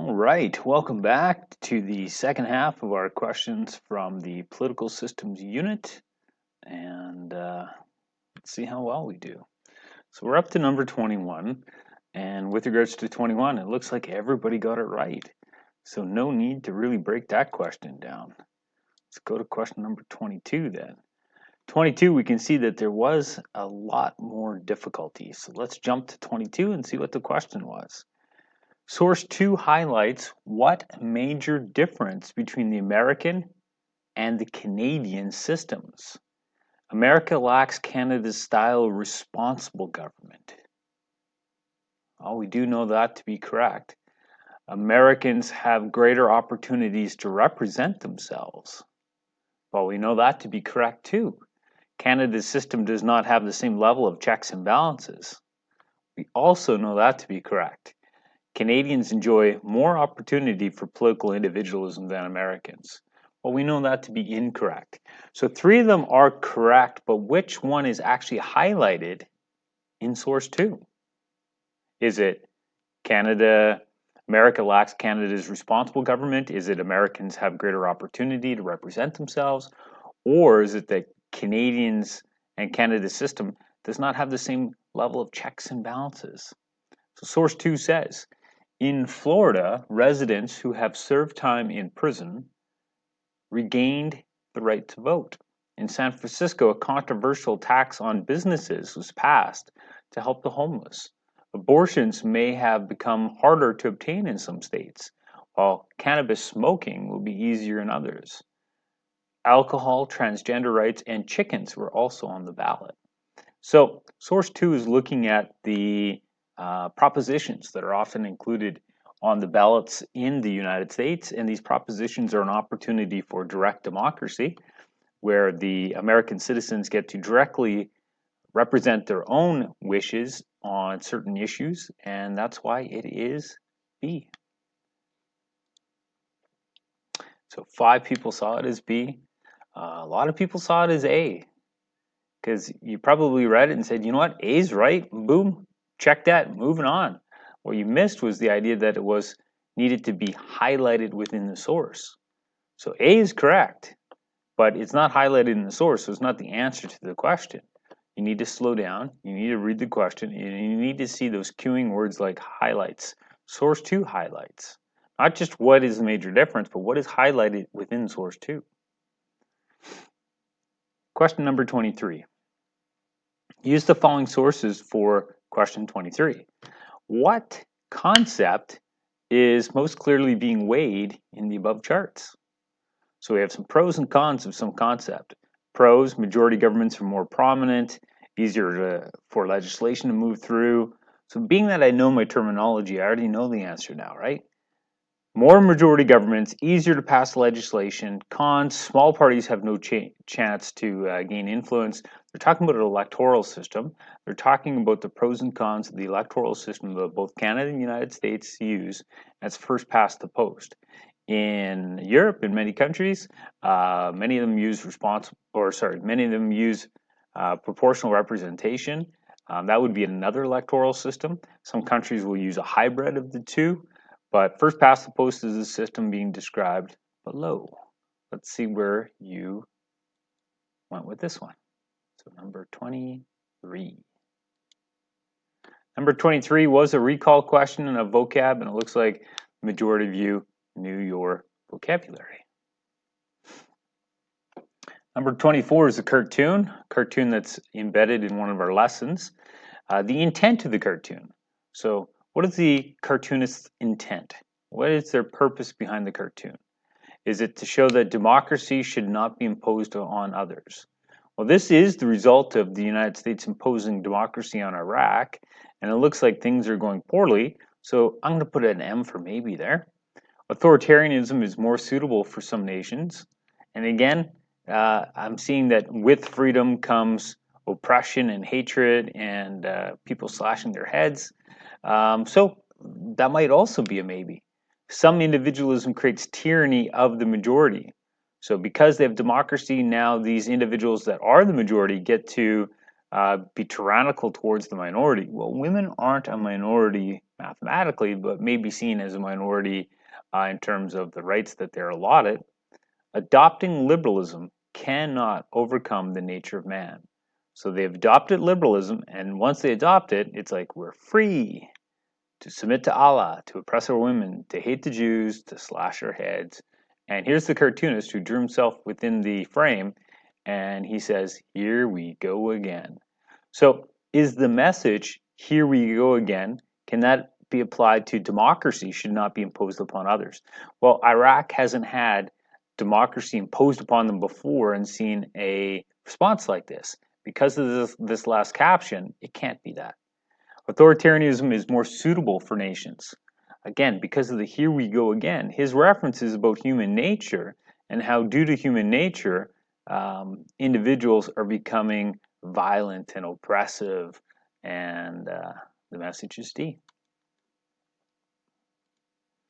All right, welcome back to the second half of our questions from the political systems unit, and let's see how well we do. So we're up to number 21, and with regards to 21, it looks like everybody got it right. So no need to really break that question down. Let's go to question number 22 then. 22, we can see that there was a lot more difficulty. So let's jump to 22 and see what the question was. Source 2 highlights what major difference between the American and the Canadian systems. America lacks Canada's style of responsible government. Oh, we do know that to be correct. Americans have greater opportunities to represent themselves. Well, we know that to be correct too. Canada's system does not have the same level of checks and balances. We also know that to be correct. Canadians enjoy more opportunity for political individualism than Americans. Well, we know that to be incorrect. So 3 of them are correct, but which one is actually highlighted in source 2? Is it America lacks Canada's responsible government? Is it Americans have greater opportunity to represent themselves? Or is it that Canadians and Canada's system does not have the same level of checks and balances? So source 2 says, in Florida, residents who have served time in prison regained the right to vote. In San Francisco, a controversial tax on businesses was passed to help the homeless. Abortions may have become harder to obtain in some states, while cannabis smoking will be easier in others. Alcohol, transgender rights, and chickens were also on the ballot. So, source 2 is looking at the propositions that are often included on the ballots in the United States, and these propositions are an opportunity for direct democracy, where the American citizens get to directly represent their own wishes on certain issues, and that's why it is B. So 5 people saw it as B. A lot of people saw it as A, because you probably read it and said, you know what, A's right, boom, check that, moving on. What you missed was the idea that it was needed to be highlighted within the source. So A is correct, but it's not highlighted in the source, so it's not the answer to the question. You need to slow down, you need to read the question, and you need to see those cueing words like highlights. Source 2 highlights. Not just what is the major difference, but what is highlighted within source 2. Question number 23. Use the following sources for question 23. What concept is most clearly being weighed in the above charts? So we have some pros and cons of some concept. Pros, majority governments are more prominent, easier for legislation to move through. So being that I know my terminology, I already know the answer now, right? More majority governments, easier to pass legislation. Cons, small parties have no chance to gain influence. They're talking about an electoral system. They're talking about the pros and cons of the electoral system that both Canada and the United States use as first past the post. In Europe, in many countries, many of them use proportional representation. That would be another electoral system. Some countries will use a hybrid of the two. But first past the post is the system being described below. Let's see where you went with this one. So number 23. Number 23 was a recall question and a vocab, and it looks like the majority of you knew your vocabulary. Number 24 is a cartoon that's embedded in one of our lessons. The intent of the cartoon. So what is the cartoonist's intent? What is their purpose behind the cartoon? Is it to show that democracy should not be imposed on others? Well, this is the result of the United States imposing democracy on Iraq, and it looks like things are going poorly, so I'm going to put an M for maybe there. Authoritarianism is more suitable for some nations, and again, I'm seeing that with freedom comes oppression and hatred and people slashing their heads. So that might also be a maybe. Some individualism creates tyranny of the majority. So because they have democracy, now these individuals that are the majority get to be tyrannical towards the minority. Well, women aren't a minority mathematically, but may be seen as a minority in terms of the rights that they're allotted, adopting liberalism cannot overcome the nature of man. So they've adopted liberalism, and once they adopt it, it's like we're free to submit to Allah, to oppress our women, to hate the Jews, to slash our heads. And here's the cartoonist who drew himself within the frame, and he says, "Here we go again." So is the message, "Here we go again," can that be applied to democracy should not be imposed upon others? Well, Iraq hasn't had democracy imposed upon them before and seen a response like this. Because of this last caption, it can't be that. Authoritarianism is more suitable for nations. Again, because of the "here we go again," his reference is about human nature and how, due to human nature, individuals are becoming violent and oppressive, and the message is D.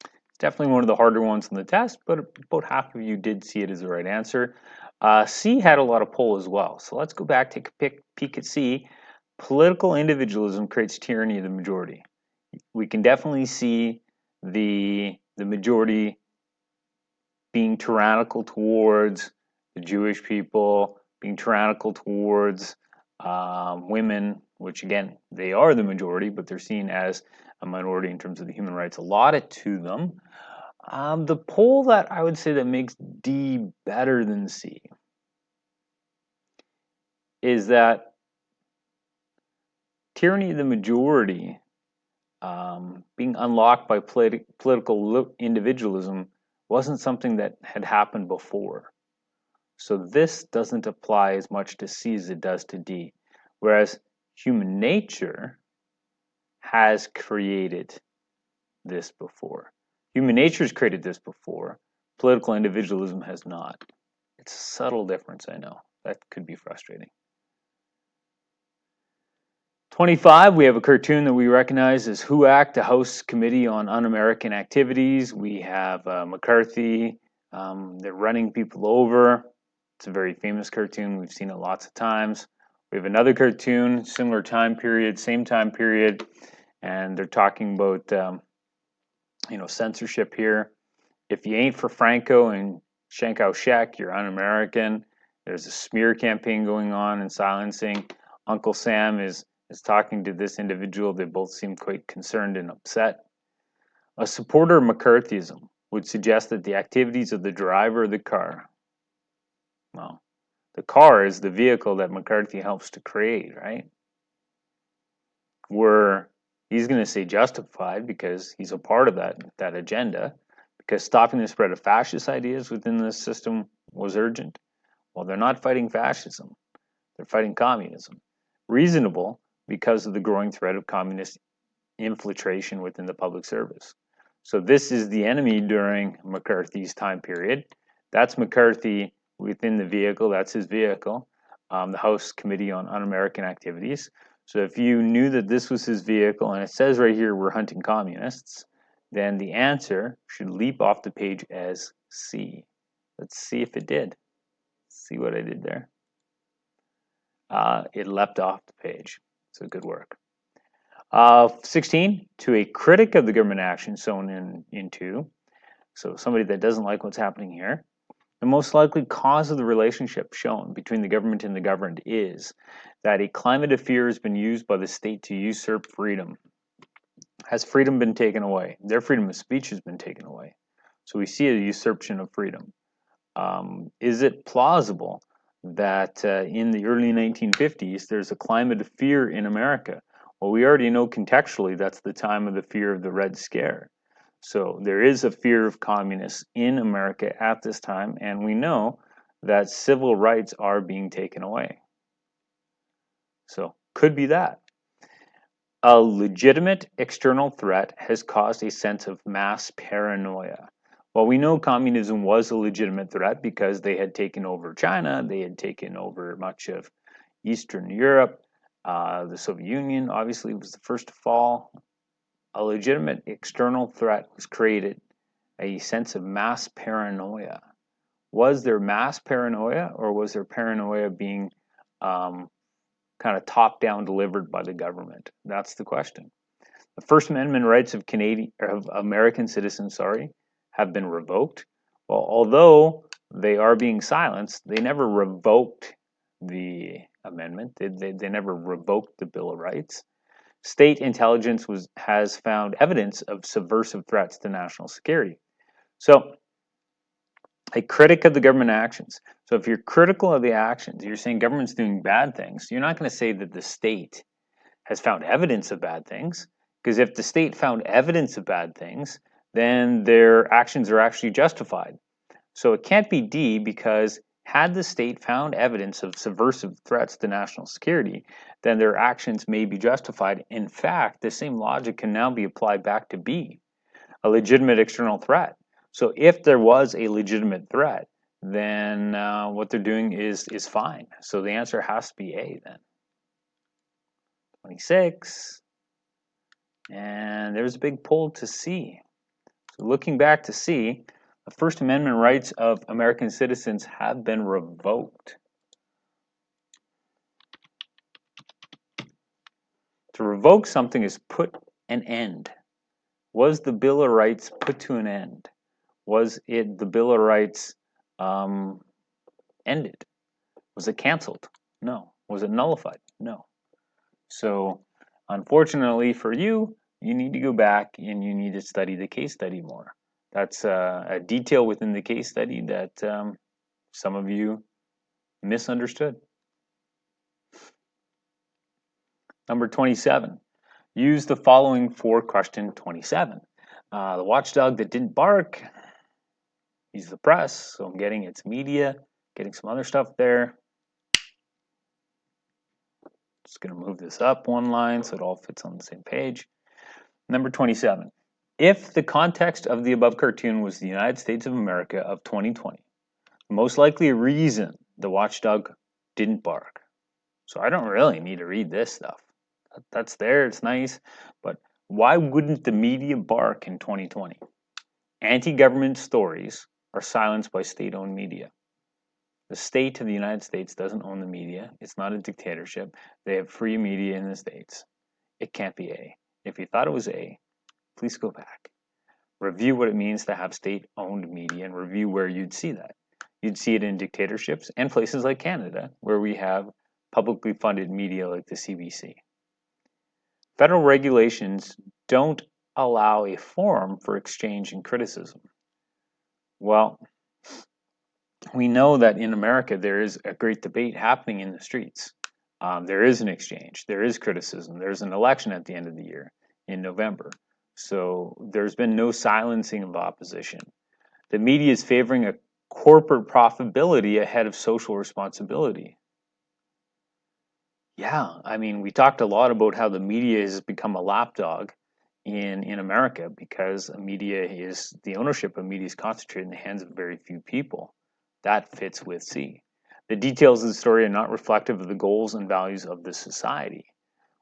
It's definitely one of the harder ones on the test, but about half of you did see it as the right answer. C had a lot of pull as well, so let's go back, take a peek at C. Political individualism creates tyranny of the majority. We can definitely see the majority being tyrannical towards the Jewish people, being tyrannical towards women, which again, they are the majority, but they're seen as a minority in terms of the human rights allotted to them. The poll that I would say that makes D better than C is that tyranny of the majority being unlocked by political individualism wasn't something that had happened before. So this doesn't apply as much to C as it does to D. Whereas human nature has created this before. Human nature has created this before. Political individualism has not. It's a subtle difference, I know. That could be frustrating. 25, we have a cartoon that we recognize as HUAC, the House Committee on Un-American Activities. We have McCarthy. They're running people over. It's a very famous cartoon. We've seen it lots of times. We have another cartoon, similar time period, same time period, and they're talking about censorship here. If you ain't for Franco and Chiang Kai-shek, you're un-American. There's a smear campaign going on and silencing. Uncle Sam is talking to this individual. They both seem quite concerned and upset. A supporter of McCarthyism would suggest that the activities of the driver of the car, well, the car is the vehicle that McCarthy helps to create, right? He's going to say justified because he's a part of that agenda, because stopping the spread of fascist ideas within the system was urgent. Well, they're not fighting fascism. They're fighting communism. Reasonable because of the growing threat of communist infiltration within the public service. So this is the enemy during McCarthy's time period. That's McCarthy within the vehicle. That's his vehicle, the House Committee on Un-American Activities. So if you knew that this was his vehicle, and it says right here, we're hunting communists, then the answer should leap off the page as C. Let's see if it did. See what I did there? It leapt off the page. So good work. 16, to a critic of the government action shown in 2, so somebody that doesn't like what's happening here, the most likely cause of the relationship shown between the government and the governed is that a climate of fear has been used by the state to usurp freedom. Has freedom been taken away? Their freedom of speech has been taken away. So we see a usurpation of freedom. Is it plausible that in the early 1950s there's a climate of fear in America? Well, we already know contextually that's the time of the fear of the Red Scare. So there is a fear of communists in America at this time, and we know that civil rights are being taken away. So could be that. A legitimate external threat has caused a sense of mass paranoia. Well, we know communism was a legitimate threat because they had taken over China, they had taken over much of Eastern Europe. The Soviet Union obviously was the first to fall. A legitimate external threat was created, a sense of mass paranoia. Was there mass paranoia, or was there paranoia being kind of top-down delivered by the government? That's the question. The First Amendment rights of American citizens, have been revoked. Well, although they are being silenced, they never revoked the amendment. They never revoked the Bill of Rights. State intelligence has found evidence of subversive threats to national security. So, a critic of the government actions. So, if you're critical of the actions, you're saying government's doing bad things, you're not going to say that the state has found evidence of bad things, because if the state found evidence of bad things, then their actions are actually justified. So it can't be D, because had the state found evidence of subversive threats to national security, then their actions may be justified. In fact, the same logic can now be applied back to B, a legitimate external threat. So if there was a legitimate threat, then what they're doing is fine. So the answer has to be A then. 26. And there's a big pull to C. So looking back to C, the First Amendment rights of American citizens have been revoked. To revoke something is put an end. Was the Bill of Rights put to an end? Was it the Bill of Rights ended? Was it canceled? No. Was it nullified? No. So unfortunately for you, you need to go back and you need to study the case study more. That's a detail within the case study that some of you misunderstood. Number 27. Use the following for question 27. The watchdog that didn't bark, he's the press, so I'm getting its media, getting some other stuff there. Just going to move this up one line so it all fits on the same page. Number 27. If the context of the above cartoon was the United States of America of 2020, the most likely reason the watchdog didn't bark. So I don't really need to read this stuff. That's there, it's nice, but why wouldn't the media bark in 2020? Anti-government stories are silenced by state-owned media. The state of the United States doesn't own the media. It's not a dictatorship. They have free media in the States. It can't be A. If you thought it was A, please go back. Review what it means to have state-owned media and review where you'd see that. You'd see it in dictatorships and places like Canada, where we have publicly funded media like the CBC. Federal regulations don't allow a forum for exchange and criticism. Well, we know that in America there is a great debate happening in the streets. There is an exchange, there is criticism, there's an election at the end of the year in November. So there's been no silencing of opposition. The media is favoring a corporate profitability ahead of social responsibility. Yeah, I mean, we talked a lot about how the media has become a lapdog in America because the ownership of media is concentrated in the hands of very few people. That fits with C. The details of the story are not reflective of the goals and values of the society.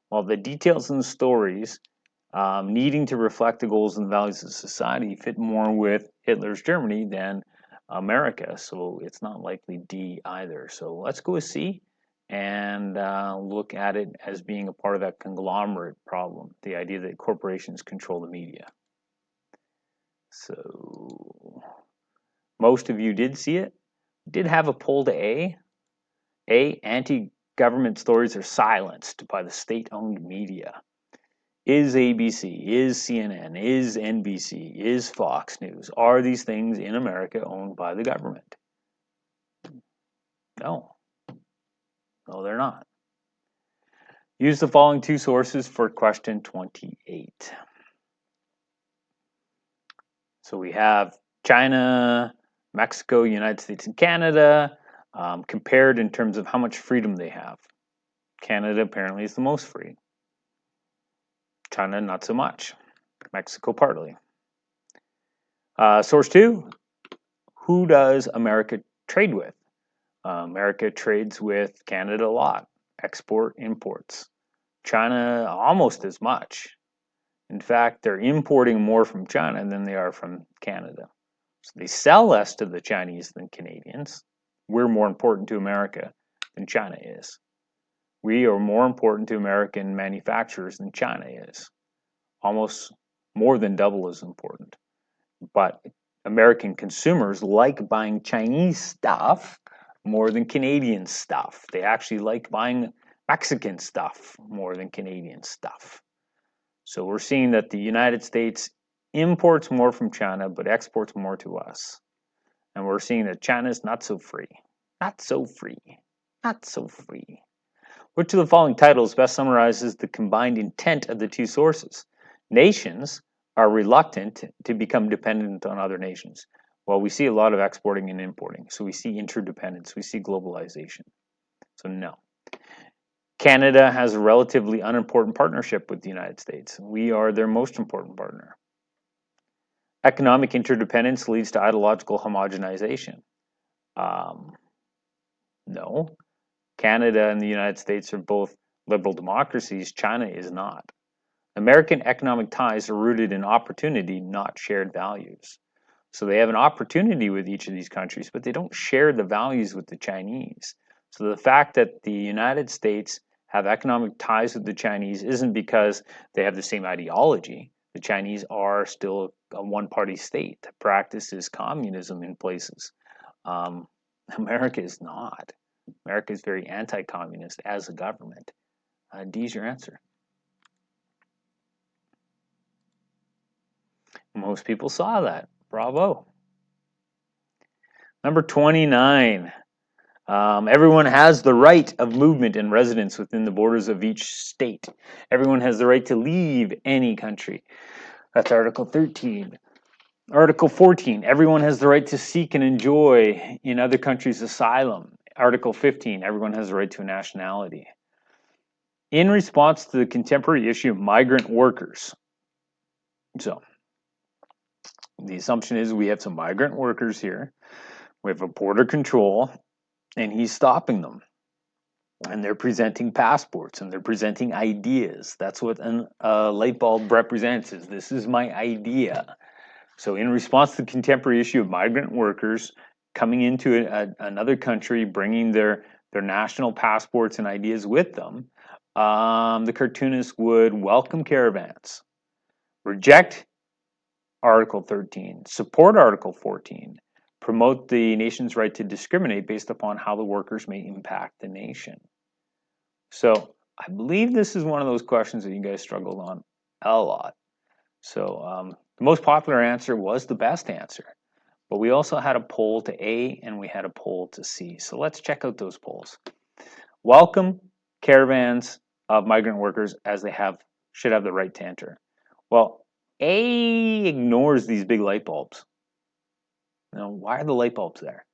While the details in the stories needing to reflect the goals and values of society fit more with Hitler's Germany than America, so it's not likely D either. So let's go with C and look at it as being a part of that conglomerate problem, the idea that corporations control the media. So most of you did see it. Did have a poll to A. A, anti-government stories are silenced by the state-owned media. Is ABC, is CNN, is NBC, is Fox News, are these things in America owned by the government? No. No, they're not. Use the following two sources for question 28. So we have China, Mexico, United States, and Canada compared in terms of how much freedom they have. Canada apparently is the most free. China, not so much. Mexico, partly. Source 2, who does America trade with? America trades with Canada a lot. Export, imports. China, almost as much. In fact, they're importing more from China than they are from Canada. So they sell less to the Chinese than Canadians. We're more important to America than China is. We are more important to American manufacturers than China is. almost more than double as important. But American consumers like buying Chinese stuff more than Canadian stuff. They actually like buying Mexican stuff more than Canadian stuff. So we're seeing that the United States imports more from China, but exports more to us. And we're seeing that China is not so free. Not so free. Not so free. Which of the following titles best summarizes the combined intent of the two sources? Nations are reluctant to become dependent on other nations. Well, we see a lot of exporting and importing. So we see interdependence. We see globalization. So no. Canada has a relatively unimportant partnership with the United States. We are their most important partner. Economic interdependence leads to ideological homogenization. No. Canada and the United States are both liberal democracies. China is not. American economic ties are rooted in opportunity, not shared values. So they have an opportunity with each of these countries, but they don't share the values with the Chinese. So the fact that the United States have economic ties with the Chinese isn't because they have the same ideology. The Chinese are still a one-party state that practices communism in places. America is not. America is very anti-communist as a government. D is your answer. Most people saw that. Bravo. Number 29. Everyone has the right of movement and residence within the borders of each state. Everyone has the right to leave any country. That's Article 13. Article 14. Everyone has the right to seek and enjoy in other countries asylum. Article 15. Everyone has the right to a nationality. In response to the contemporary issue of migrant workers. So, the assumption is we have some migrant workers here. We have a border control, and he's stopping them. And they're presenting passports, and they're presenting ideas. That's what a light bulb represents, is this is my idea. So in response to the contemporary issue of migrant workers coming into another country, bringing their national passports and ideas with them, the cartoonist would welcome caravans, reject Article 13, support Article 14, promote the nation's right to discriminate based upon how the workers may impact the nation. So I believe this is one of those questions that you guys struggled on a lot. So the most popular answer was the best answer. But we also had a poll to A and we had a poll to C. So let's check out those polls. Welcome caravans of migrant workers as they should have the right to enter. Well, A ignores these big light bulbs. Now, why are the light bulbs there?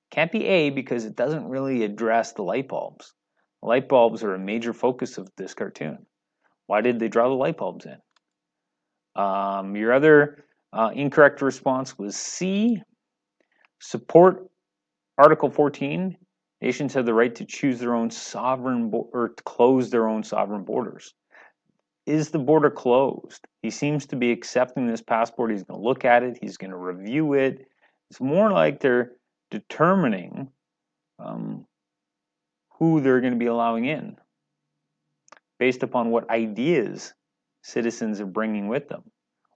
Can't be A because it doesn't really address the light bulbs. Light bulbs are a major focus of this cartoon. Why did they draw the light bulbs in? Your other incorrect response was C. Support Article 14. Nations have the right to choose their own sovereign or to close their own sovereign borders. Is the border closed? He seems to be accepting this passport. He's going to look at it. He's going to review it. It's more like they're determining who they're going to be allowing in based upon what ideas citizens are bringing with them.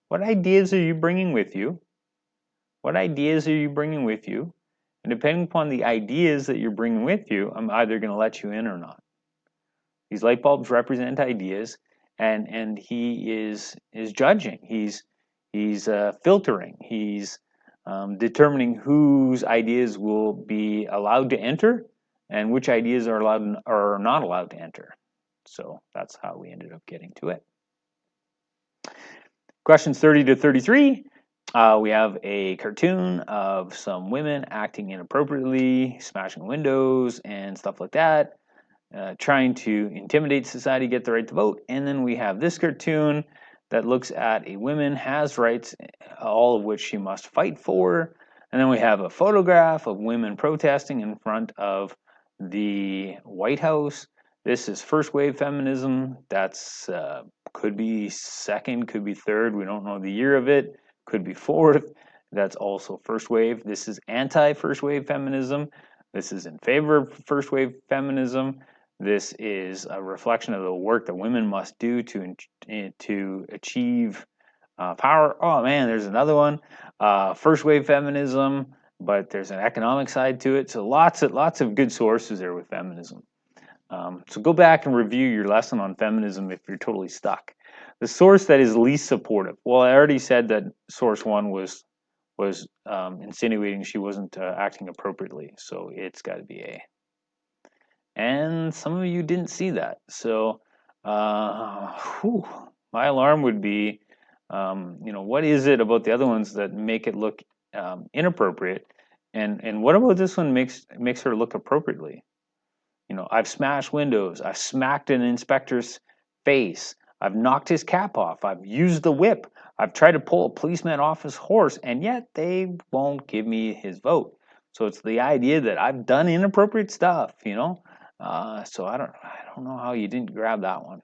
What ideas are you bringing with you? What ideas are you bringing with you? And depending upon the ideas that you're bringing with you, I'm either going to let you in or not. These light bulbs represent ideas, and he is judging. He's filtering. He's determining whose ideas will be allowed to enter and which ideas are allowed or are not allowed to enter. So that's how we ended up getting to it. Questions 30 to 33. We have a cartoon of some women acting inappropriately, smashing windows and stuff like that, trying to intimidate society, get the right to vote. And then we have this cartoon that looks at a woman has rights, all of which she must fight for. And then we have a photograph of women protesting in front of the White House. This is first wave feminism. That's could be second, could be third. We don't know the year of it. Could be fourth. That's also first wave. This is anti-first wave feminism. This is in favor of first wave feminism. This is a reflection of the work that women must do to achieve power. Oh man, there's another one. First wave feminism, but there's an economic side to it. So lots of good sources there with feminism. So go back and review your lesson on feminism if you're totally stuck. The source that is least supportive. Well, I already said that source one was insinuating she wasn't acting appropriately, so it's got to be A. And some of you didn't see that, so my alarm would be, what is it about the other ones that make it look inappropriate, and what about this one makes her look appropriately? I've smashed windows, I've smacked an inspector's face, I've knocked his cap off, I've used the whip, I've tried to pull a policeman off his horse, and yet they won't give me his vote. So it's the idea that I've done inappropriate stuff, So I don't know how you didn't grab that one.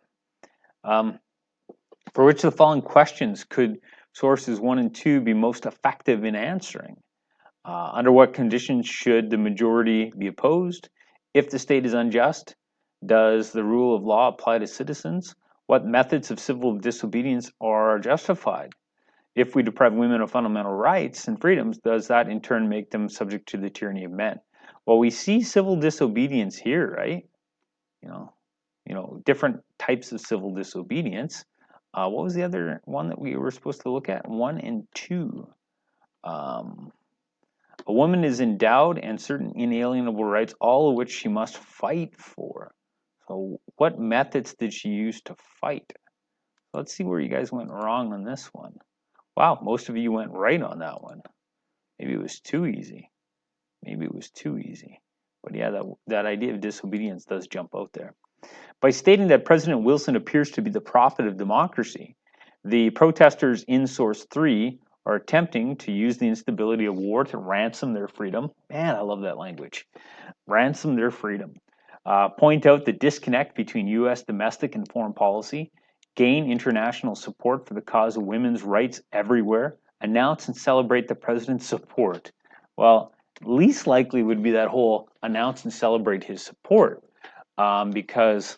For which of the following questions could sources 1 and 2 be most effective in answering? Under what conditions should the majority be opposed? If the state is unjust, does the rule of law apply to citizens? What methods of civil disobedience are justified? If we deprive women of fundamental rights and freedoms, does that in turn make them subject to the tyranny of men? Well, we see civil disobedience here, right? Different types of civil disobedience. What was the other one that we were supposed to look at? 1 and 2. A woman is endowed and certain inalienable rights, all of which she must fight for. So what methods did she use to fight? Let's see where you guys went wrong on this one. Wow, most of you went right on that one. Maybe it was too easy. But yeah, that idea of disobedience does jump out there. By stating that President Wilson appears to be the prophet of democracy, the protesters in source 3 are attempting to use the instability of war to ransom their freedom. Man, I love that language. Ransom their freedom. Point out the disconnect between U.S. domestic and foreign policy. Gain international support for the cause of women's rights everywhere. Announce and celebrate the president's support. Well, least likely would be that whole announce and celebrate his support, because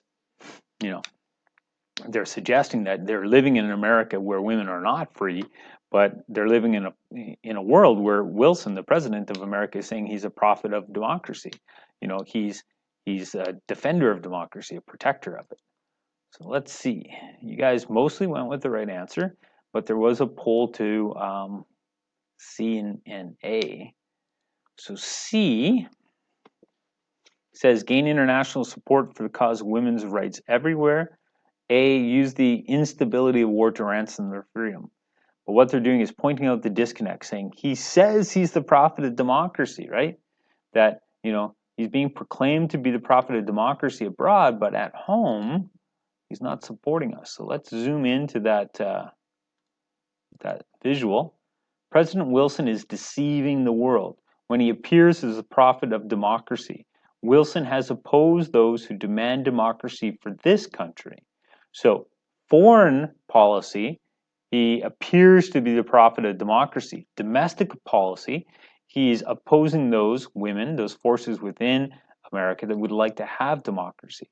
they're suggesting that they're living in an America where women are not free, but they're living in a world where Wilson, the president of America, is saying he's a prophet of democracy. He's a defender of democracy, a protector of it. So let's see. You guys mostly went with the right answer, but there was a poll to C and A. So C says gain international support for the cause of women's rights everywhere. A, use the instability of war to ransom their freedom. But what they're doing is pointing out the disconnect, saying he says he's the prophet of democracy, right? That, he's being proclaimed to be the prophet of democracy abroad, but at home, he's not supporting us. So let's zoom into that visual. President Wilson is deceiving the world when he appears as a prophet of democracy. Wilson has opposed those who demand democracy for this country. So, foreign policy, he appears to be the prophet of democracy. Domestic policy, he's opposing those women, those forces within America that would like to have democracy.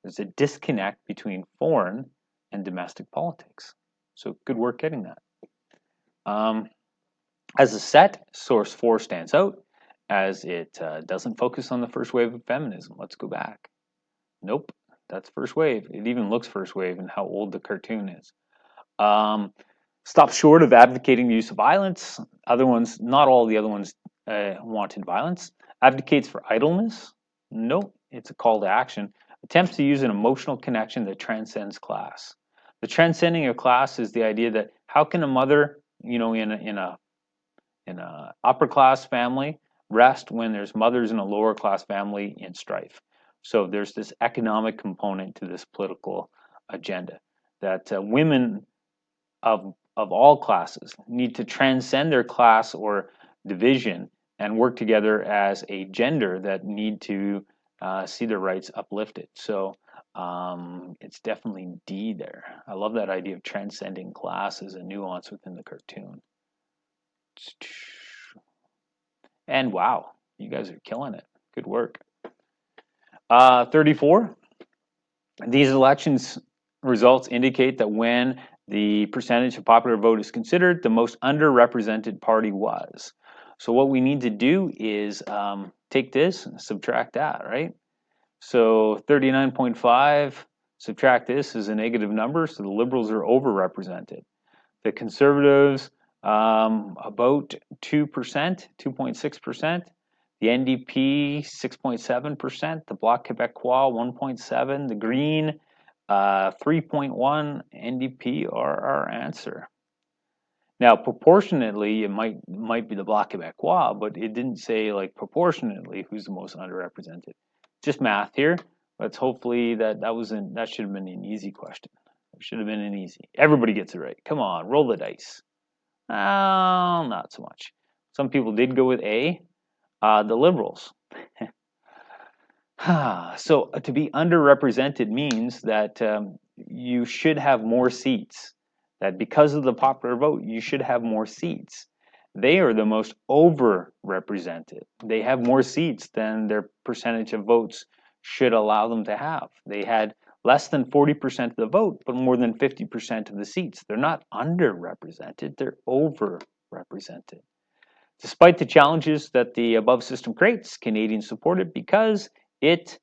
There's a disconnect between foreign and domestic politics. So, good work getting that. As a set, source 4 stands out as it doesn't focus on the first wave of feminism. Let's go back. Nope, that's first wave. It even looks first wave in how old the cartoon is. Stop short of advocating the use of violence. Other ones, not all the other ones wanted violence. Advocates for idleness. Nope, it's a call to action. Attempts to use an emotional connection that transcends class. The transcending of class is the idea that how can a mother, in a upper class family rest when there's mothers in a lower class family in strife. So there's this economic component to this political agenda that women of all classes need to transcend their class or division and work together as a gender that need to see their rights uplifted. So it's definitely D there. I love that idea of transcending class as a nuance within the cartoon. And wow, you guys are killing it. Good work. 34. These elections results indicate that when the percentage of popular vote is considered, the most underrepresented party was. So what we need to do is take this and subtract that, right? So 39.5, subtract this is a negative number, so the Liberals are overrepresented. The Conservatives, about 2%, 2.6%. The NDP, 6.7%. The Bloc Québécois, 1.7%. The Green, 3.1%. NDP are our answer. Now, proportionately, it might be the Bloc Québécois, but it didn't say like proportionately who's the most underrepresented. Just math here. Let's hopefully that should have been an easy question. It should have been an easy. Everybody gets it right. Come on, roll the dice. Not so much. Some people did go with A, the Liberals. So to be underrepresented means that you should have more seats. That because of the popular vote, you should have more seats. They are the most overrepresented. They have more seats than their percentage of votes should allow them to have. They had less than 40% of the vote, but more than 50% of the seats. They're not underrepresented, they're overrepresented. Despite the challenges that the above system creates, Canadians support it because it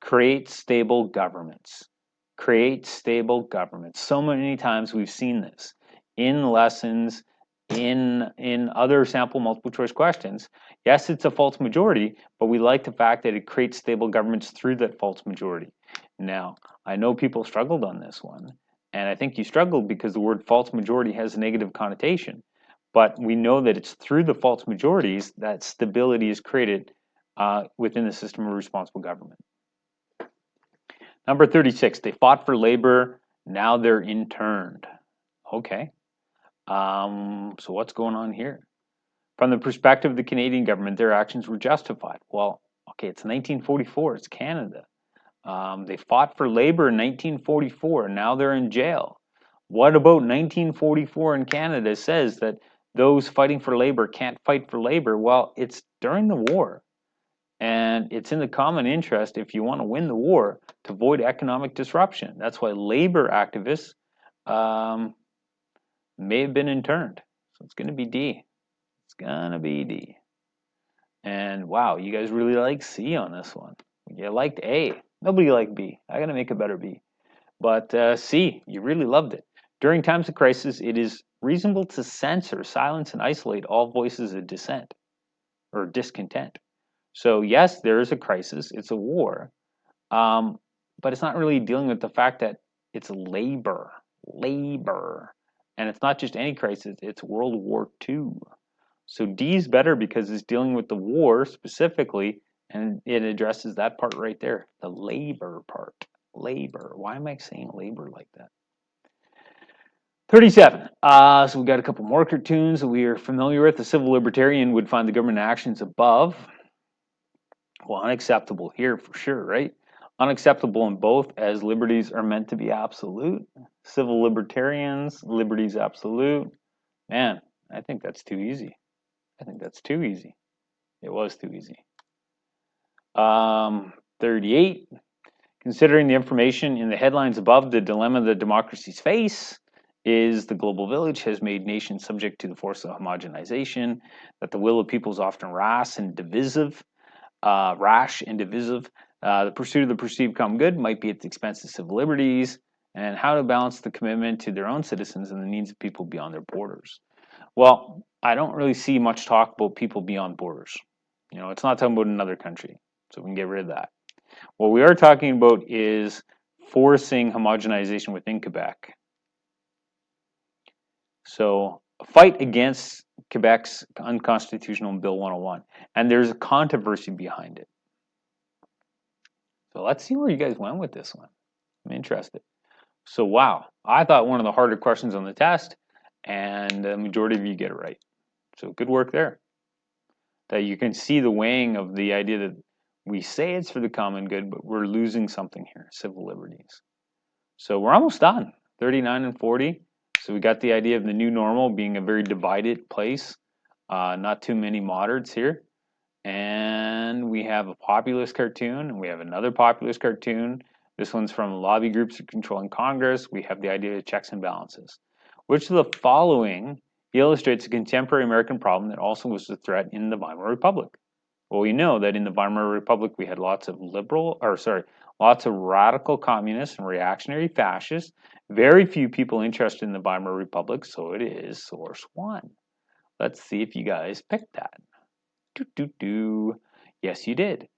creates stable governments. Creates stable governments. So many times we've seen this in lessons, in other sample multiple choice questions. Yes, it's a false majority, but we like the fact that it creates stable governments through that false majority. Now, I know people struggled on this one, and I think you struggled because the word false majority has a negative connotation. But we know that it's through the false majorities that stability is created within the system of responsible government. Number 36, they fought for labor, now they're interned. Okay. So what's going on here? From the perspective of the Canadian government, their actions were justified. Well, okay, it's 1944, it's Canada. They fought for labor in 1944, now they're in jail. What about 1944 in Canada says that those fighting for labor can't fight for labor? Well, it's during the war. And it's in the common interest, if you want to win the war, to avoid economic disruption. That's why labor activists may have been interned. So it's going to be D. It's going to be D. And wow, you guys really like C on this one. You liked A. Nobody liked B. I got to make a better B. But C, you really loved it. During times of crisis, it is reasonable to censor, silence, and isolate all voices of dissent or discontent. So yes, there is a crisis. It's a war. But it's not really dealing with the fact that it's labor. And it's not just any crisis, it's World War II. So D is better because it's dealing with the war specifically, and it addresses that part right there, the labor part. Labor. Why am I saying labor like that? 37. So we got a couple more cartoons that we are familiar with. The civil libertarian would find the government actions above, well, unacceptable here for sure, right? Unacceptable in both, as liberties are meant to be absolute. Civil libertarians, liberties absolute. Man, I think that's too easy. I think that's too easy. It was too easy. 38. Considering the information in the headlines above, the dilemma that democracies face is the global village has made nations subject to the force of homogenization, that the will of people is often rash and divisive. The pursuit of the perceived common good might be at the expense of civil liberties, and how to balance the commitment to their own citizens and the needs of people beyond their borders. Well, I don't really see much talk about people beyond borders. You know, it's not talking about another country, so we can get rid of that. What we are talking about is forcing homogenization within Quebec. So, a fight against Quebec's unconstitutional Bill 101, and there's a controversy behind it. So let's see where you guys went with this one. I'm interested. So wow, I thought one of the harder questions on the test, and the majority of you get it right. So good work there. That you can see the weighing of the idea that we say it's for the common good, but we're losing something here, civil liberties. So we're almost done, 39 and 40. So we got the idea of the new normal being a very divided place, not too many moderates here. And we have a populist cartoon, and we have another populist cartoon. This one's from lobby groups controlling Congress. We have the idea of checks and balances. Which of the following illustrates a contemporary American problem that also was a threat in the Weimar Republic? Well, we know that in the Weimar Republic we had lots of lots of radical communists and reactionary fascists. Very few people interested in the Weimar Republic, so it is source one. Let's see if you guys picked that. Yes, you did.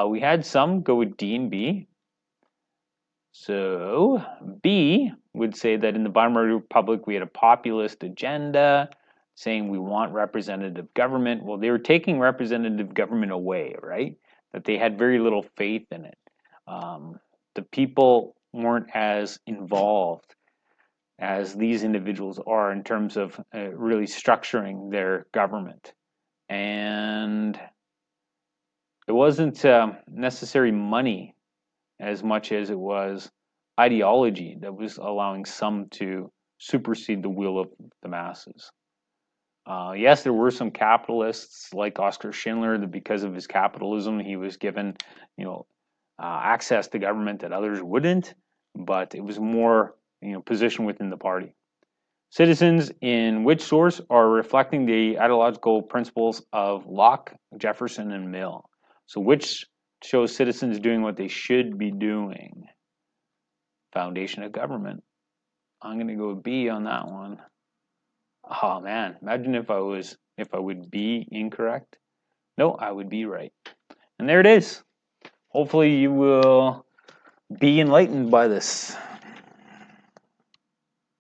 We had some go with D and B. So B would say that in the Weimar Republic we had a populist agenda saying we want representative government. Well, they were taking representative government away, right? That they had very little faith in it. The people weren't as involved as these individuals are in terms of really structuring their government. And it wasn't necessary money as much as it was ideology that was allowing some to supersede the will of the masses. Yes, there were some capitalists like Oskar Schindler that because of his capitalism, he was given, access to government that others wouldn't, but it was more, position within the party. Citizens in which source are reflecting the ideological principles of Locke, Jefferson, and Mill? So which shows citizens doing what they should be doing? Foundation of government. I'm going to go B on that one. Oh man, imagine if I would be incorrect. No, I would be right. And there it is. Hopefully you will be enlightened by this.